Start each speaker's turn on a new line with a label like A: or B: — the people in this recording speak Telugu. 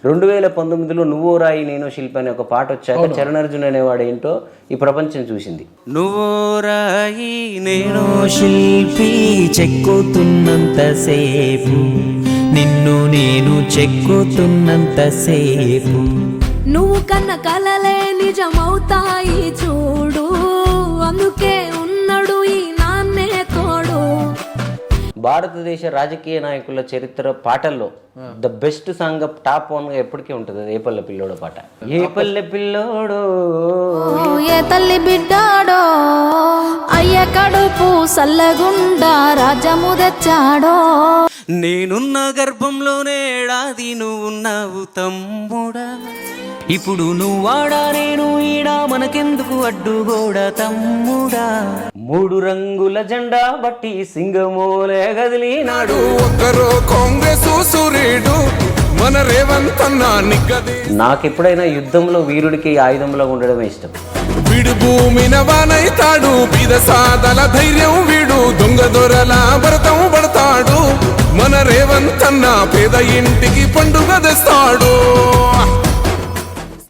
A: 2019లో నువ్వో రాయి నేను శిల్పి అనే ఒక పాట వచ్చాక చరణార్జున్ అనేవాడు ఏంటో ఈ ప్రపంచం చూసింది.
B: నువ్వో రాయి నేను శిల్పి చెక్కుతున్నంతసేపు, నిన్ను నేను చెక్కుతున్నంతసేపు,
C: నువ్వు కన్న కలలే నిజమవుతాయి చూడు, అందుకే ఉన్నాడు ఈ నాన్నే తోడు.
A: భారతదేశ రాజకీయ నాయకుల చరిత్ర పాటల్లో ద బెస్ట్ సాంగ్ టాప్ 1 గా ఎప్పటికీ ఉంటుంది అది ఏ పల్లె పిల్లోడో పాట. ఏ పల్లె పిల్లోడో
C: ఏ తల్లి బిడ్డాడో అయ్య కడుపు సల్లగుండా రాజము తెచ్చాడో.
B: నేనున్న గర్భంలోనే ఏడాది నువ్వున్నావు తమ్ముడా, ఇప్పుడు నువ్వాడా నేను ఈడా మనకెందుకు అడ్డుగోడా తమ్ముడా.
A: 3 రంగుల జెండా బట్టి సింగమోలే గదిలినాడు.
D: ఒక్కరో కాంగ్రెస్ సూర్యుడు మన రేవంత్ అన్న నిగ్గది.
A: నాకెప్పుడైనా యుద్ధంలో వీరుడికి ఆయుధంలో ఉండడమే ఇష్టం.
D: వీడు భూమిన వానైతాడు, బీద సాదల ధైర్యం వీడు, దొంగ దొరల భరతం పడతాడు. మన రేవంత్ అన్న పేద ఇంటికి పండుగ తెస్తాడు.